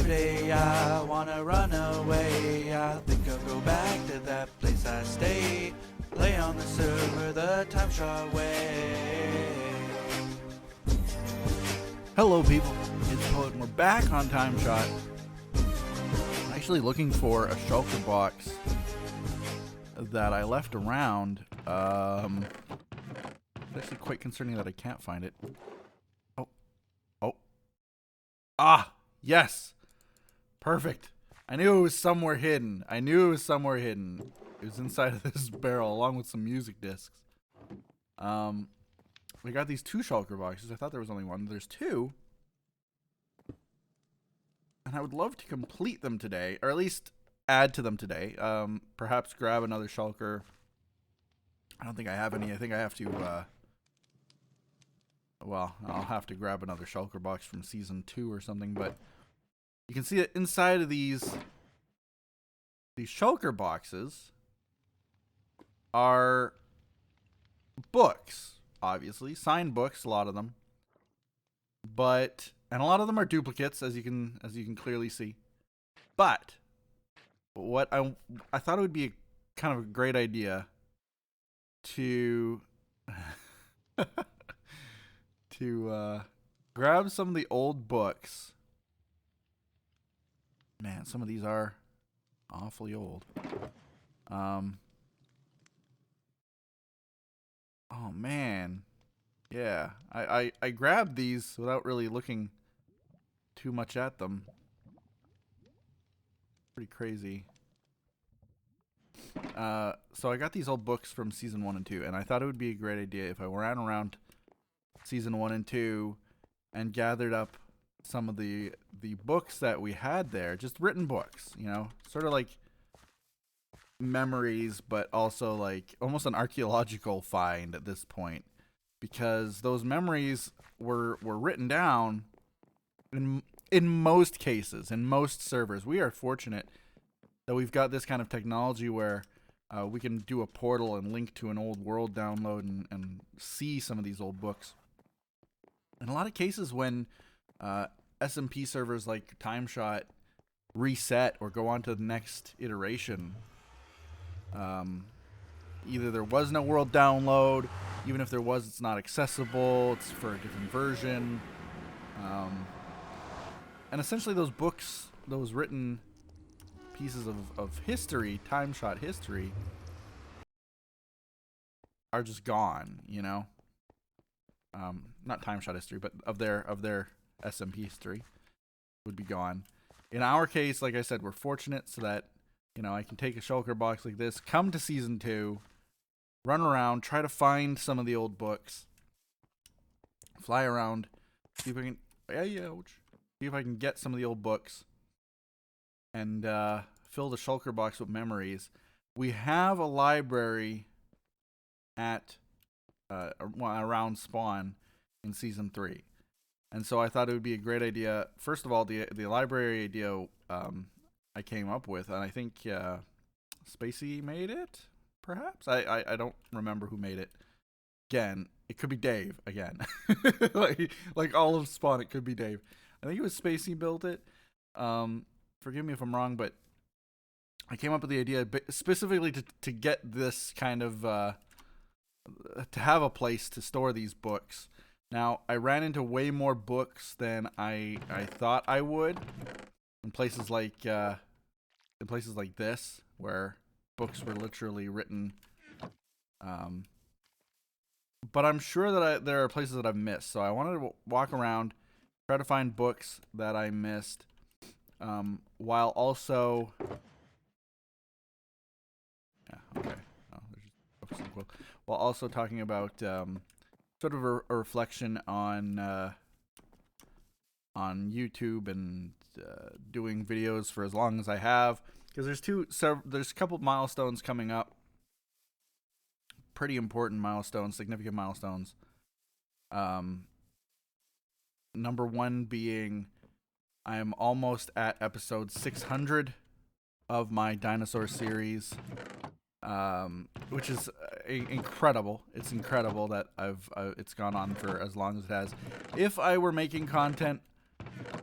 Someday I wanna run away. I think I'll go back to that place I stay. Play on the server the TimeShot way. Hello people, it's Poet and we're back on TimeShot. I'm actually looking for a shulker box that I left around. It's actually quite concerning that I can't find it. Ah, yes. Perfect. I knew it was somewhere hidden. It was inside of this barrel along with some music discs. We got these two shulker boxes. I thought there was only one. There's two. And I would love to complete them today, or at least add to them today. Perhaps grab another shulker. I don't think I have any. I think I have to, well, I'll have to grab another shulker box from season 2 or something, but you can see that inside of these shulker boxes are books, obviously, signed books, a lot of them. And a lot of them are duplicates, as you can clearly see. But what I thought it would be a kind of a great idea to grab some of the old books. Man, some of these are awfully old. Oh man. Yeah, I grabbed these without really looking too much at them. Pretty crazy. So I got these old books from season 1 and 2, and I thought it would be a great idea if I ran around season 1 and 2 and gathered up some of the books that we had there, just written books, you know, sort of like memories, but also like almost an archaeological find at this point, because those memories were written down in most cases, in most servers. We are fortunate that we've got this kind of technology where we can do a portal and link to an old world download and see some of these old books. In a lot of cases, when SMP servers like TimeShot reset or go on to the next iteration, either there was no world download, even if there was, it's not accessible, it's for a different version. And essentially those books, those written pieces of history, TimeShot history, are just gone, you know? Not TimeShot history, but of their SMP history would be gone. In our case, like I said, we're fortunate so that, you know, I can take a shulker box like this, come to season 2, run around, try to find some of the old books, fly around, see if I can, see if I can get some of the old books, and fill the shulker box with memories. We have a library at around spawn in season 3, and so I thought it would be a great idea. First of all, the library idea I came up with, and I think Spacey made it. Perhaps I don't remember who made it. Again, it could be Dave. Again, like all of Spawn, it could be Dave. I think it was Spacey built it. Forgive me if I'm wrong, but I came up with the idea specifically to get this kind of to have a place to store these books. Now, I ran into way more books than I thought I would in places like this, where books were literally written. But I'm sure that there are places that I've missed. So I wanted to walk around, try to find books that I missed, while also... Yeah, okay. Oh, there's just books and quotes. While also talking about sort of a reflection on YouTube and doing videos for as long as I have. Because there's a couple of milestones coming up. Pretty important milestones, significant milestones. Number 1 being I am almost at episode 600 of my dinosaur series, which is incredible. It's incredible that it's gone on for as long as it has. If I were making content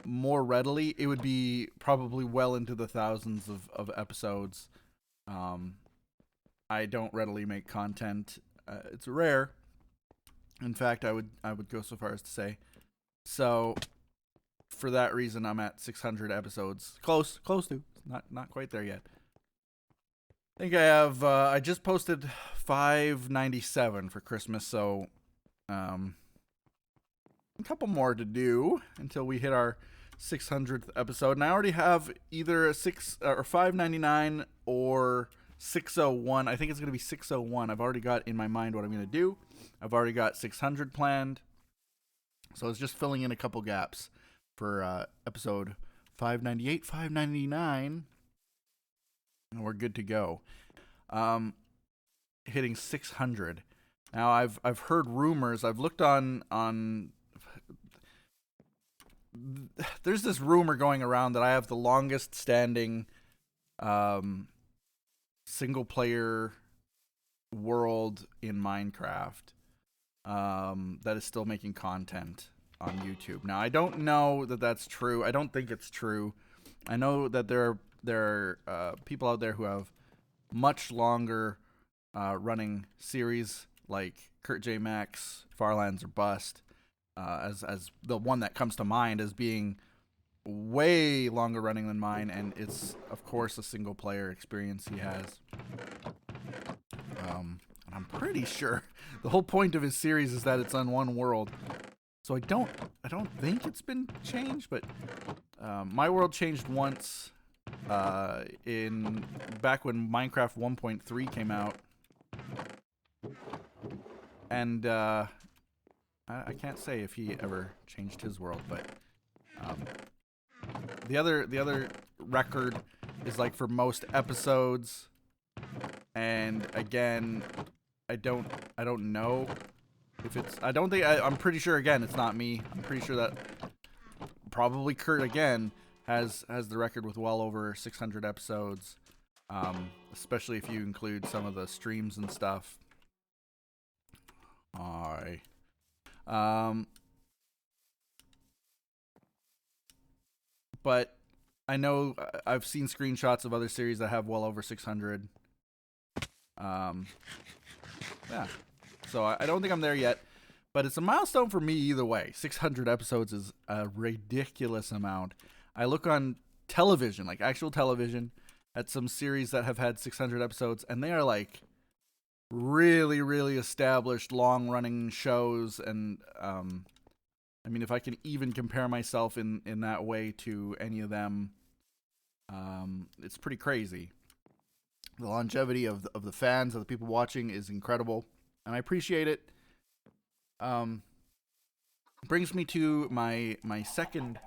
more readily, it would be probably well into the thousands of episodes. I don't readily make content. It's rare. In fact, I would go so far as to say. So, for that reason, I'm at 600 episodes. Close to. Not quite there yet. I think I have. I just posted 597 for Christmas, so a couple more to do until we hit our 600th episode. And I already have either a 599 or 601. I think it's going to be 601. I've already got in my mind what I'm going to do. I've already got 600 planned. So it's just filling in a couple gaps for episode 598, 599. And we're good to go. Hitting 600. Now I've heard rumors. I've looked on there's this rumor going around that I have the longest standing single player world in Minecraft that is still making content on YouTube. Now I don't know that that's true. I don't think it's true. I know that there are people out there who have much longer running series like Kurt J. Max, Farlands or Bust, as the one that comes to mind as being way longer running than mine, and it's of course a single player experience he has. And I'm pretty sure the whole point of his series is that it's on one world. So I don't think it's been changed, but my world changed once in back when Minecraft 1.3 came out, and I can't say if he ever changed his world, but the other record is like for most episodes, and again, I don't know if it's. I'm pretty sure again it's not me. I'm pretty sure that probably Kurt again has the record with well over 600 episodes, especially if you include some of the streams and stuff. But I know I've seen screenshots of other series that have well over 600. Yeah. So I don't think I'm there yet, but it's a milestone for me either way. 600 episodes is a ridiculous amount. I look on television, like actual television, at some series that have had 600 episodes, and they are like really, really established, long-running shows. And I mean, if I can even compare myself in that way to any of them, it's pretty crazy. The longevity of the fans, of the people watching, is incredible, and I appreciate it. Brings me to my second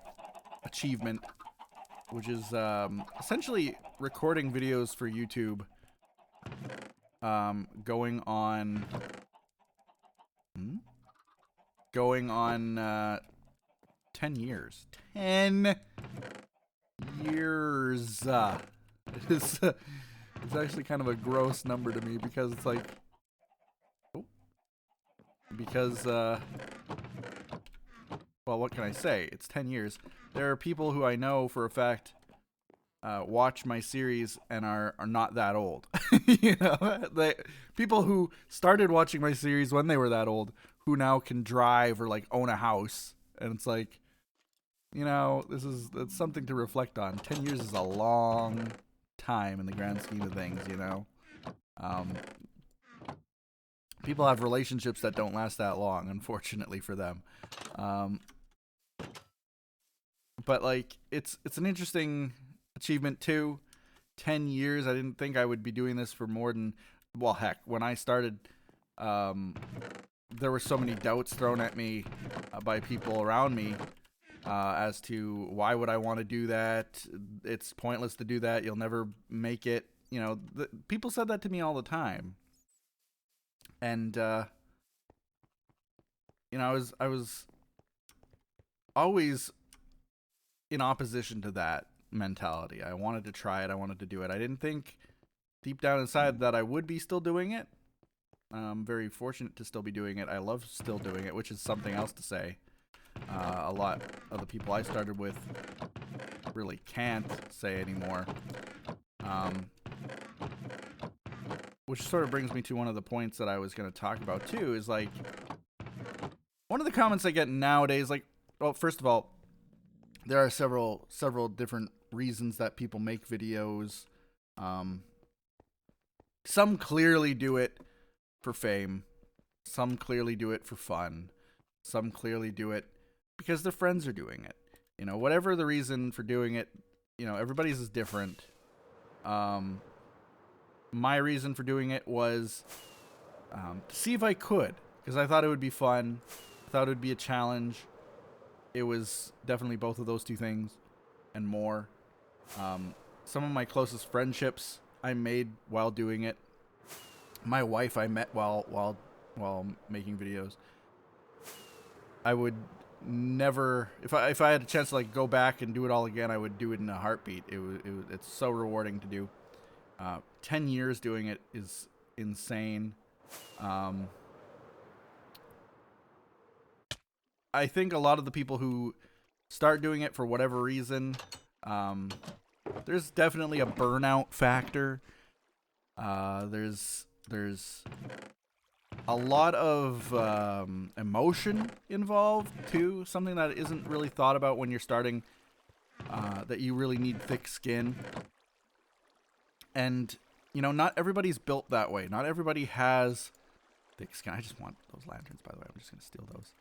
achievement, which is essentially recording videos for YouTube, going on 10 years. 10 years. It's actually kind of a gross number to me because it's like, well, what can I say? It's 10 years. There are people who I know for a fact watch my series and are not that old. You know, people who started watching my series when they were that old, who now can drive or like own a house, and it's like, you know, that's something to reflect on. 10 years is a long time in the grand scheme of things, you know. People have relationships that don't last that long, unfortunately for them. But like, it's an interesting achievement too. 10 years. I didn't think I would be doing this for more than, well, heck, when I started, there were so many doubts thrown at me by people around me as to why would I want to do that. It's pointless to do that. You'll never make it. You know, people said that to me all the time. And, you know, I was always in opposition to that mentality. I wanted to try it. I wanted to do it. I didn't think deep down inside that I would be still doing it. I'm very fortunate to still be doing it. I love still doing it, which is something else to say. A lot of the people I started with really can't say anymore. Which sort of brings me to one of the points that I was going to talk about too, is like, one of the comments I get nowadays, like, well, first of all, there are several different reasons that people make videos. Some clearly do it for fame. Some clearly do it for fun. Some clearly do it because their friends are doing it. You know, whatever the reason for doing it, you know, everybody's is different. My reason for doing it was to see if I could, because I thought it would be fun. I thought it would be a challenge. It was definitely both of those two things and more. Some of my closest friendships I made while doing it. My wife I met while making videos. I would never, if I had a chance to like go back and do it all again, I would do it in a heartbeat. It's so rewarding to do. 10 years doing it is insane. I think a lot of the people who start doing it for whatever reason, there's definitely a burnout factor. There's a lot of emotion involved too, something that isn't really thought about when you're starting, that you really need thick skin. And, you know, not everybody's built that way. Not everybody has thick skin. I just want those lanterns, by the way. I'm just going to steal those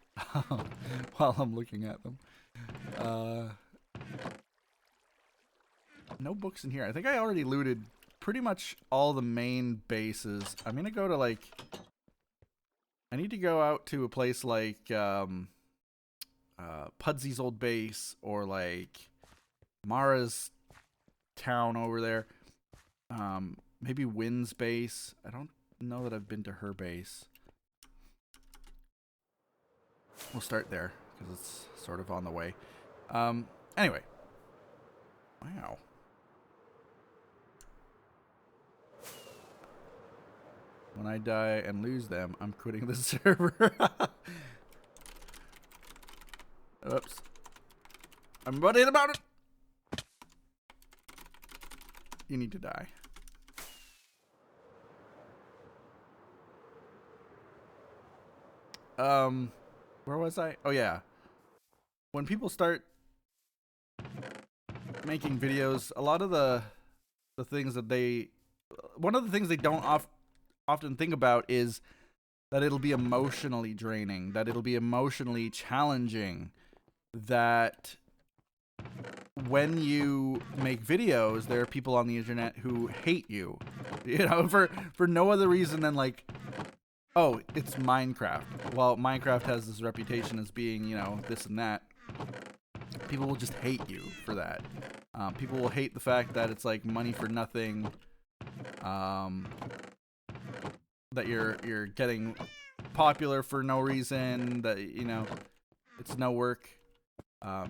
while I'm looking at them. No books in here. I think I already looted pretty much all the main bases. I'm going to go to, like... I need to go out to a place like Pudsy's old base, or like Mara's town over there. Maybe Wynn's base. I don't know that I've been to her base. We'll start there because it's sort of on the way. Anyway. Wow. When I die and lose them, I'm quitting the server. Oops. I'm worried about it. You need to die. Where was I? Oh yeah. When people start making videos, a lot of the things that one of the things they don't often think about is that it'll be emotionally draining, that it'll be emotionally challenging, that when you make videos, there are people on the internet who hate you, you know, for no other reason than like, oh, it's Minecraft. Well, Minecraft has this reputation as being, you know, this and that. People will just hate you for that. People will hate the fact that it's like money for nothing. That you're getting popular for no reason. That, you know, it's no work.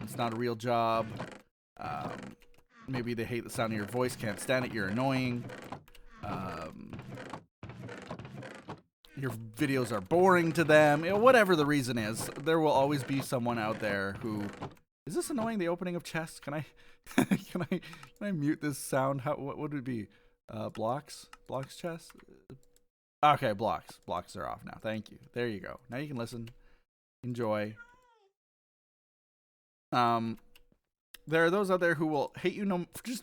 It's not a real job. Maybe they hate the sound of your voice, can't stand it, you're annoying. Your videos are boring to them. You know, whatever the reason is, there will always be someone out there who... Is this annoying, the opening of chests? Can I can I mute this sound? What would it be? Blocks chest? Okay, blocks are off now. Thank you. There you go. Now you can listen. Enjoy. There are those out there who will hate you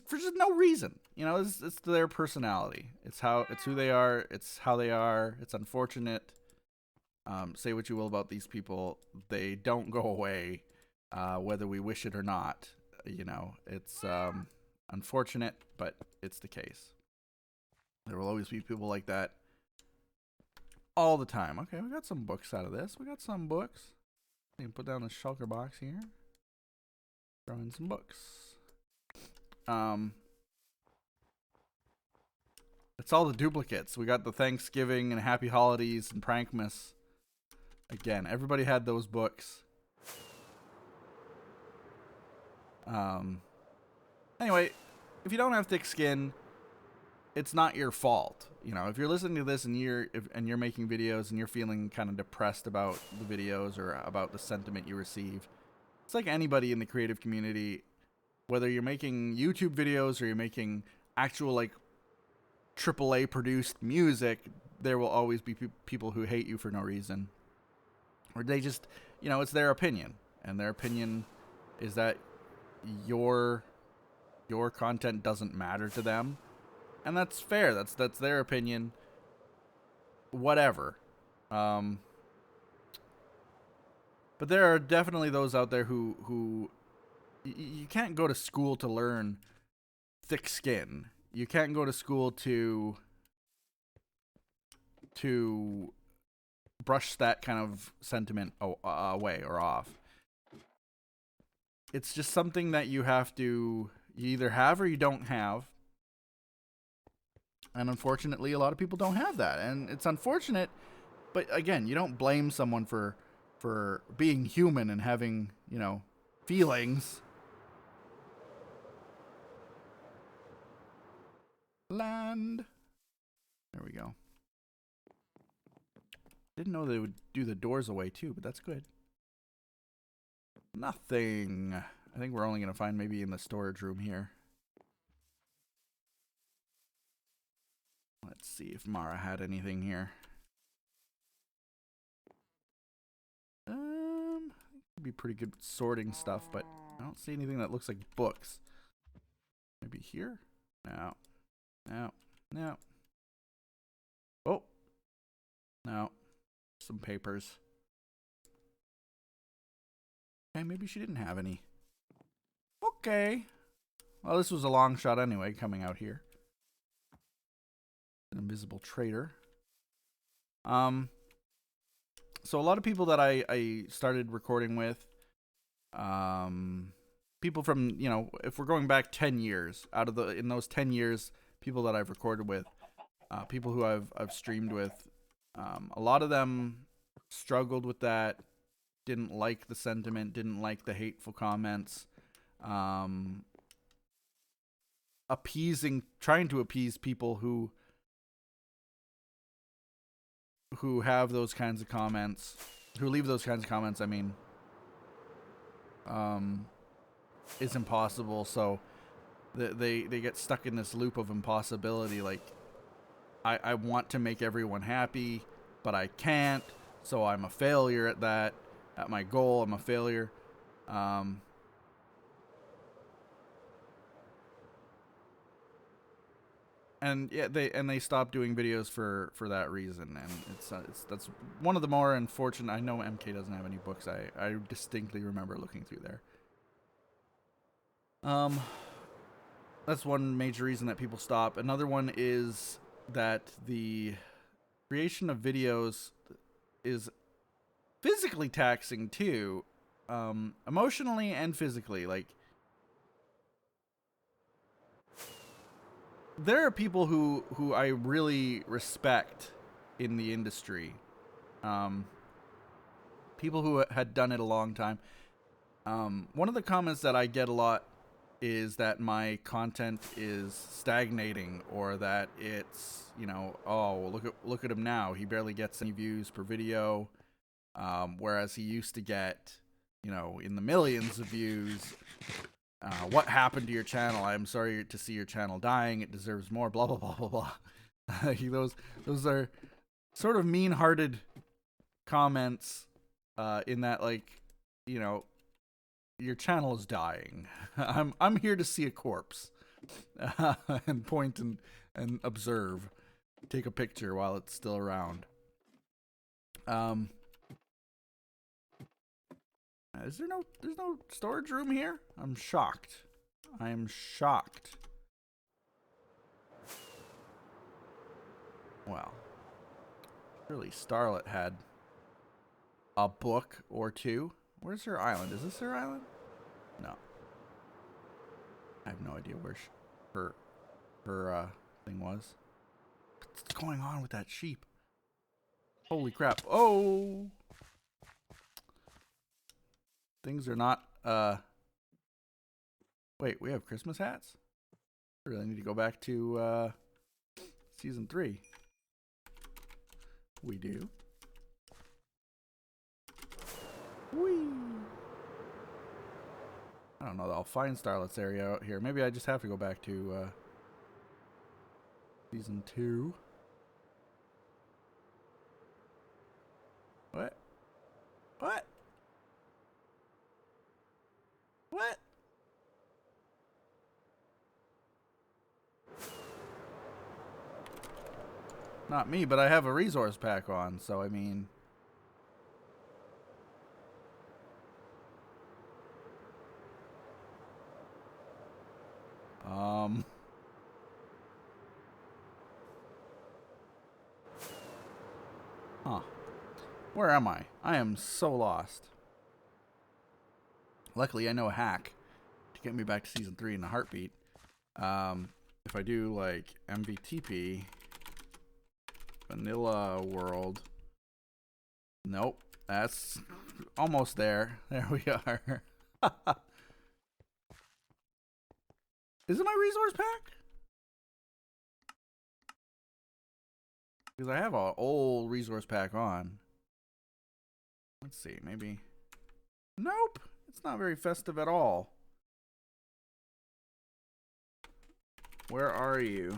for just no reason. You know, it's their personality. It's who they are. It's how they are. It's unfortunate. Say what you will about these people, they don't go away, whether we wish it or not. You know, it's unfortunate, but it's the case. There will always be people like that all the time. Okay, we got some books out of this. We got some books. You can put down the shulker box here. Throw in some books. It's all the duplicates. We got the Thanksgiving and Happy Holidays and Prankmas. Again, everybody had those books. Anyway, if you don't have thick skin, it's not your fault. You know, if you're listening to this and you're making videos and you're feeling kind of depressed about the videos or about the sentiment you receive, it's like anybody in the creative community, whether you're making YouTube videos or you're making actual like AAA produced music, there will always be people who hate you for no reason, or they just, you know, it's their opinion, and their opinion is that your content doesn't matter to them, and that's fair. That's their opinion. Whatever. But there are definitely those out there who you can't go to school to learn thick skin. You can't go to school to brush that kind of sentiment away or off. It's just something that you have to, you either have or you don't have. And unfortunately, a lot of people don't have that. And it's unfortunate, but again, you don't blame someone for being human and having, you know, feelings. Land. There we go. Didn't know they would do the doors away too, but that's good. Nothing. I think we're only going to find maybe in the storage room here. Let's see if Mara had anything here. It'd be pretty good sorting stuff, but I don't see anything that looks like books. Maybe here? No. No. No. Oh. No. Some papers. Okay, maybe she didn't have any. Okay. Well, this was a long shot anyway, coming out here. An invisible traitor. So a lot of people that I started recording with, people from, you know, if we're going back 10 years, in those 10 years, people that I've recorded with, people who I've streamed with, a lot of them struggled with that, didn't like the sentiment, didn't like the hateful comments, trying to appease people who have those kinds of comments, who leave those kinds of comments, I mean, is impossible. So they get stuck in this loop of impossibility. Like, I want to make everyone happy, but I can't. So I'm a failure at that. At my goal, I'm a failure. And yeah, they stopped doing videos for that reason, and that's one of the more unfortunate. I know MK doesn't have any books. I distinctly remember looking through there. That's one major reason that people stop. Another one is that the creation of videos is physically taxing too, emotionally and physically. Like, there are people who I really respect in the industry. People who had done it a long time. One of the comments that I get a lot is that my content is stagnating, or that it's, you know, oh, look at him now. He barely gets any views per video, whereas he used to get, you know, in the millions of views. What happened to your channel? I'm sorry to see your channel dying. It deserves more. Blah blah blah blah blah. those are sort of mean-hearted comments. In that, like, you know, your channel is dying. I'm here to see a corpse, and point and observe, take a picture while it's still around. There's no storage room here? I'm shocked. I am shocked. Well, surely Starlet had a book or two. Where's her island? Is this her island? No. I have no idea where her thing was. What's going on with that sheep? Holy crap. Oh! Things are not, wait, we have Christmas hats? I really need to go back to, season 3. We do. Whee! I don't know. I'll find Starlet's area out here. Maybe I just have to go back to season 2. What? What? What? Not me, but I have a resource pack on, so I mean... Huh. Where am I? I am so lost. Luckily, I know a hack to get me back to season 3 in a heartbeat. If I do, like, MVTP, Vanilla World... Nope. That's almost there. There we are. Is it my resource pack? Because I have an old resource pack on. Let's see, maybe. Nope, it's not very festive at all. Where are you?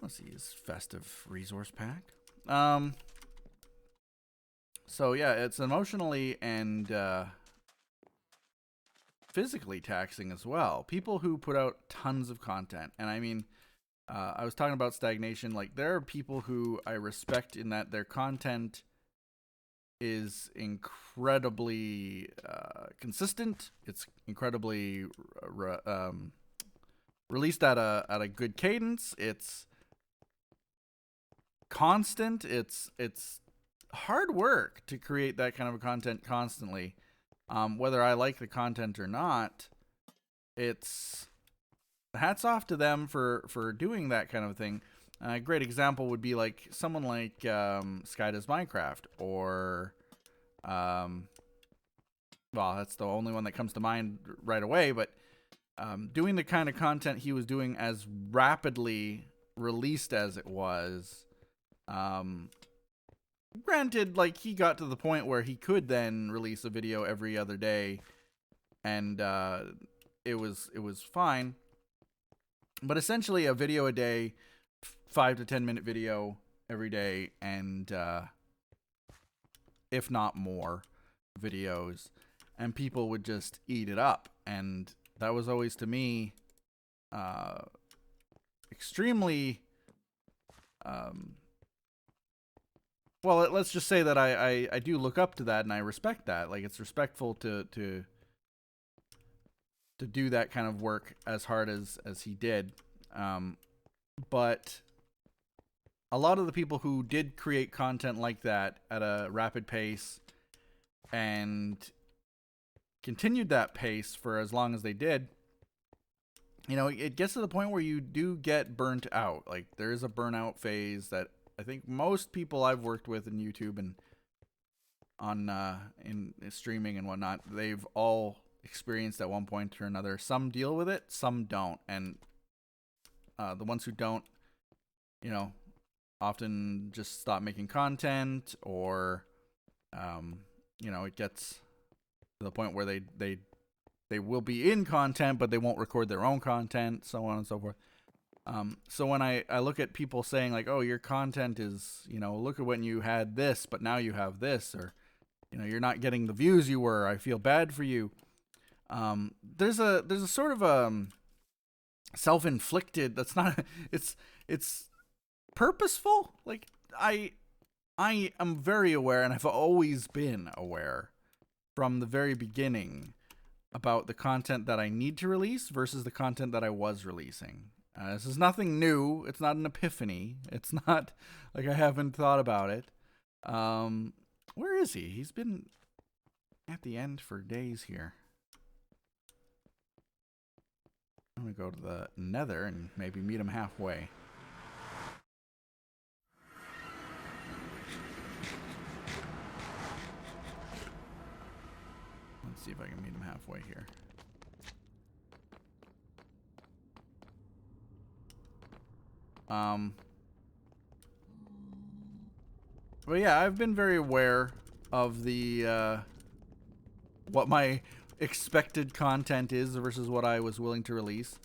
Let's see his festive resource pack. So yeah, it's emotionally and physically taxing as well. People who put out tons of content, and I mean, I was talking about stagnation. Like, there are people who I respect in that their content is incredibly consistent. It's incredibly released at a good cadence. It's constant. It's hard work to create that kind of content constantly. Whether I like the content or not, it's hats off to them for doing that kind of thing. A great example would be like someone like Sky Does Minecraft, or well, that's the only one that comes to mind right away, but doing the kind of content he was doing as rapidly released as it was, granted, like, he got to the point where he could then release a video every other day, and it was fine. But essentially, a video a day, 5 to 10 minute video every day, and if not more videos, and people would just eat it up. And that was always, to me, extremely well, let's just say that I do look up to that, and I respect that. Like, it's respectful to do that kind of work as hard as he did. But a lot of the people who did create content like that at a rapid pace and continued that pace for as long as they did, you know, it gets to the point where you do get burnt out. Like, there is a burnout phase that I think most people I've worked with in YouTube and on in streaming and whatnot, they've all experienced at one point or another. Some deal with it, some don't, and the ones who don't, you know, often just stop making content, or you know, it gets to the point where they will be in content, but they won't record their own content, so on and so forth. So when I look at people saying like, oh, your content is, you know, look at when you had this, but now you have this, or, you know, you're not getting the views you were, I feel bad for you. There's a sort of self-inflicted, that's not, it's purposeful. Like, I am very aware, and I've always been aware from the very beginning about the content that I need to release versus the content that I was releasing. This is nothing new. It's not an epiphany. It's not like I haven't thought about it. Where is he? He's been at the end for days here. I'm going to go to the Nether and maybe meet him halfway. Let's see if I can meet him halfway here. But yeah, I've been very aware of the what my expected content is versus what I was willing to release.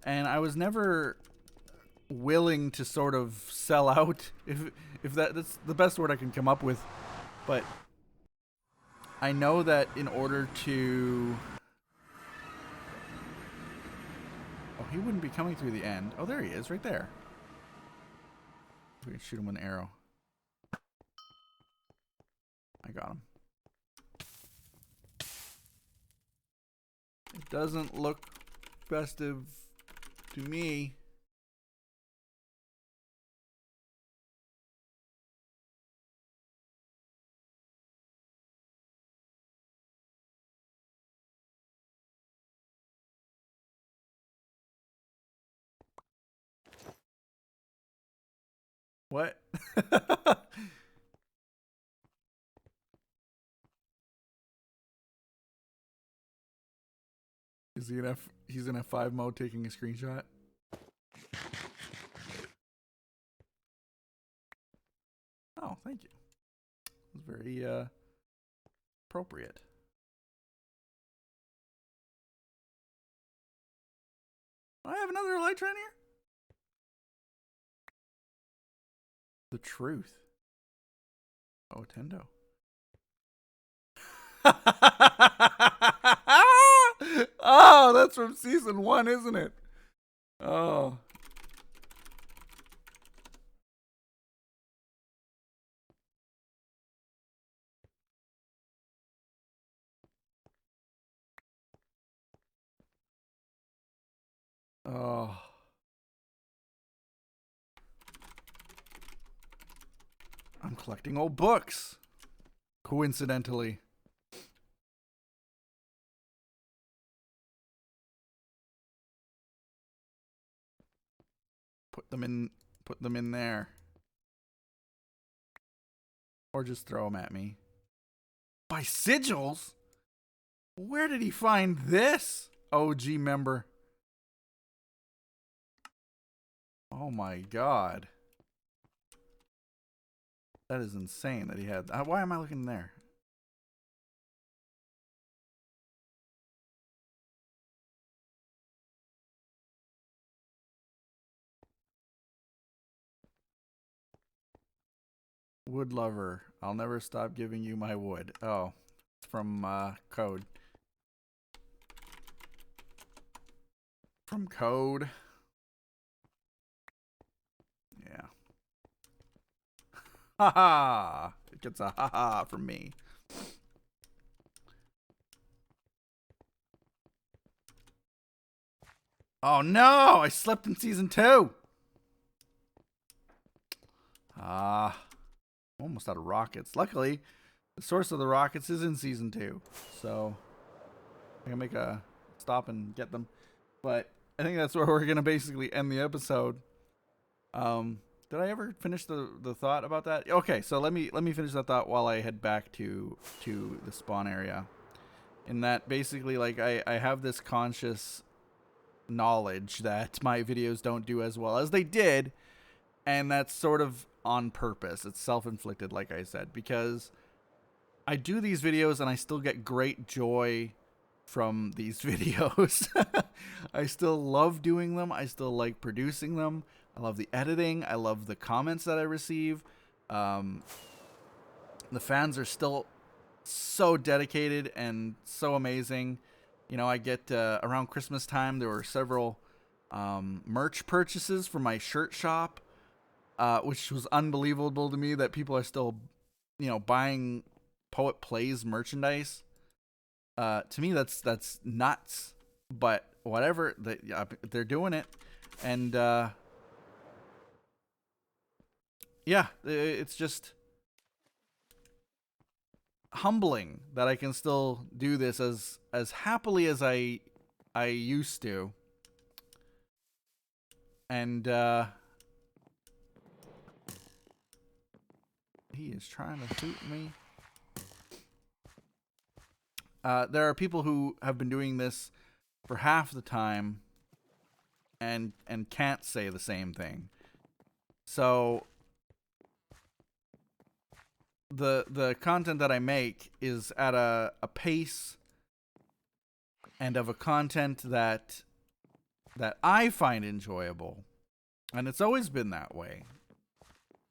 And I was never willing to sort of sell out, if that's the best word I can come up with. But I know that in order to... Oh, he wouldn't be coming through the end. Oh, there he is, right there. We can shoot him with an arrow. I got him. It doesn't look festive to me. What? Is he in F? He's in F5 mode taking a screenshot. Oh, thank you. It was very appropriate. I have another elytra in here. The truth. Oh, Tendo. Oh, that's from season 1, isn't it? Oh. Oh. I'm collecting old books. Coincidentally. Put them in there. Or just throw them at me. By sigils? Where did he find this? OG member. Oh my god. That is insane that he had. Why am I looking there? Wood lover. I'll never stop giving you my wood. Oh, it's from Code. From Code. Yeah. Haha. It gets a haha from me. Oh no! I slept in season 2. Almost out of rockets. Luckily, the source of the rockets is in season 2, so I can make a stop and get them. But I think that's where we're gonna basically end the episode. Did I ever finish the thought about that? Okay, so let me finish that thought while I head back to the spawn area. In that, basically, like I have this conscious knowledge that my videos don't do as well as they did, and that's sort of on purpose. It's self-inflicted, like I said, because I do these videos and I still get great joy from these videos. I still love doing them. I still like producing them. I love the editing. I love the comments that I receive. The fans are still so dedicated and so amazing. You know, I get around Christmas time, there were several merch purchases for my shirt shop, which was unbelievable to me that people are still, you know, buying Poet Plays merchandise. To me, that's nuts. But whatever, they're doing it, and yeah, it's just humbling that I can still do this as happily as I used to. And he is trying to shoot me. There are people who have been doing this for half the time and can't say the same thing. So the content that I make is at a pace and of a content that I find enjoyable, and it's always been that way.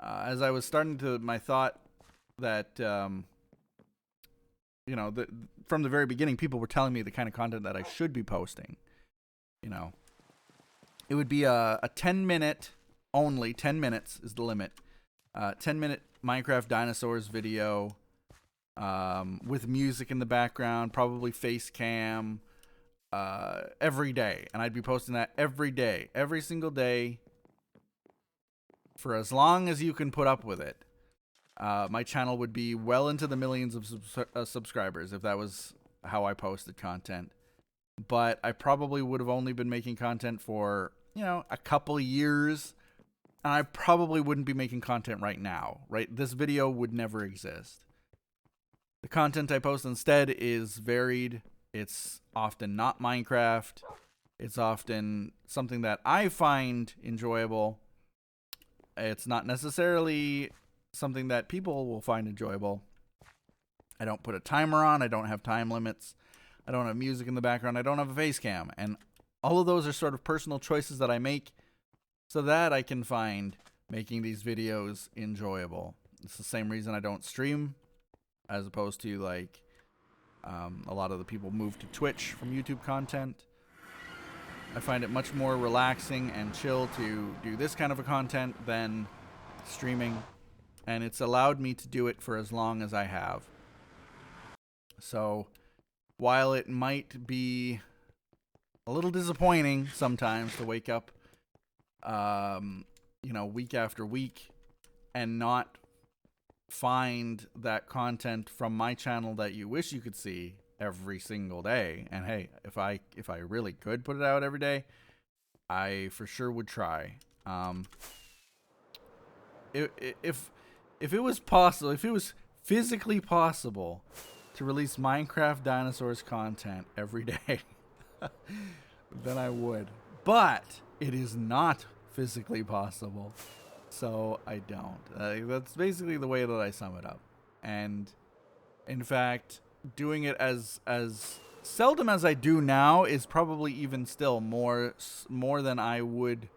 As I was starting to my thought that you know, from the very beginning, people were telling me the kind of content that I should be posting. You know, it would be a 10-minute only. 10 minutes is the limit. 10-minute Minecraft dinosaurs video with music in the background, probably face cam, every day. And I'd be posting that every day, every single day, for as long as you can put up with it. My channel would be well into the millions of subscribers if that was how I posted content. But I probably would have only been making content for, you know, a couple of years. And I probably wouldn't be making content right now, right? This video would never exist. The content I post instead is varied. It's often not Minecraft. It's often something that I find enjoyable. It's not necessarily something that people will find enjoyable. I don't put a timer on. I don't have time limits. I don't have music in the background. I don't have a face cam. And all of those are sort of personal choices that I make so that I can find making these videos enjoyable. It's the same reason I don't stream, as opposed to like a lot of the people move to Twitch from YouTube content. I find it much more relaxing and chill to do this kind of a content than streaming, and it's allowed me to do it for as long as I have. So while it might be a little disappointing sometimes to wake up you know, week after week and not find that content from my channel that you wish you could see every single day. And hey, if I really could put it out every day, I for sure would try. If it was possible, if it was physically possible to release Minecraft dinosaurs content every day, then I would. But it is not physically possible, so I don't. That's basically the way that I sum it up. And in fact, doing it as seldom as I do now is probably even still more than I would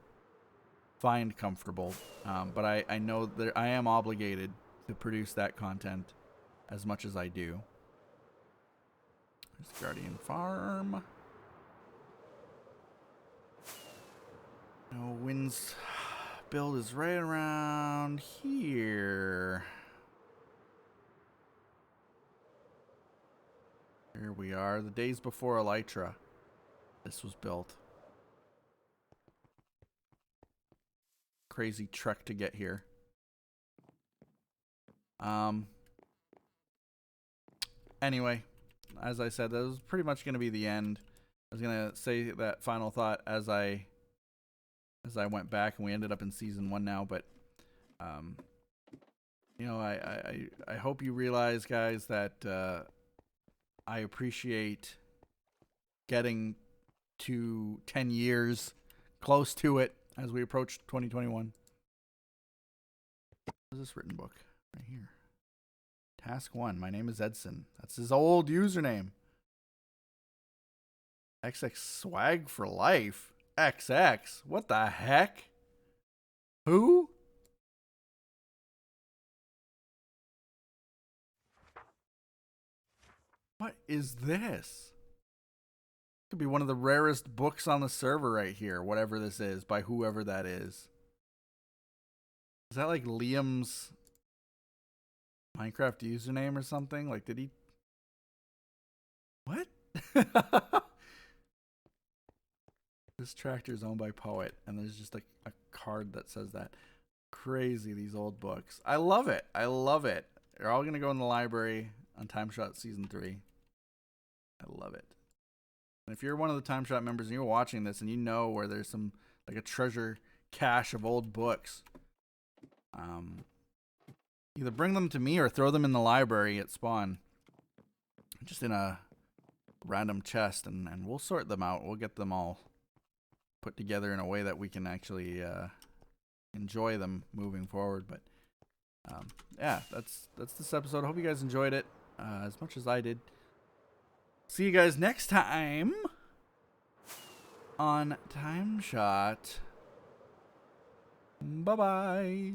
find comfortable. But I know that I am obligated to produce that content as much as I do. There's Guardian Farm. No, Wind's build is right around here. Here we are, the days before Elytra. This was built. Crazy trek to get here. Anyway, as I said, that was pretty much going to be the end. I was going to say that final thought as I went back, and we ended up in season 1 now, but you know, I hope you realize, guys, that I appreciate getting to 10 years, close to it, as we approach 2021. What is this written book? Right here. Task 1. My name is Edson. That's his old username. XX swag for life. XX. What the heck? Who? What is this? Could be one of the rarest books on the server right here, whatever this is, by whoever that is. Is that like Liam's Minecraft username or something? Like, did he... What? This tractor is owned by Poet, and there's just like a card that says that. Crazy, these old books. I love it. I love it. They're all going to go in the library on TimeShot Season 3. I love it. And if you're one of the TimeShot members and you're watching this and you know where there's some, like a treasure cache of old books, either bring them to me or throw them in the library at spawn. Just in a random chest, and we'll sort them out. We'll get them all put together in a way that we can actually enjoy them moving forward. But Yeah, that's this episode. I hope you guys enjoyed it as much as I did. See you guys next time on TimeShot. Bye-bye.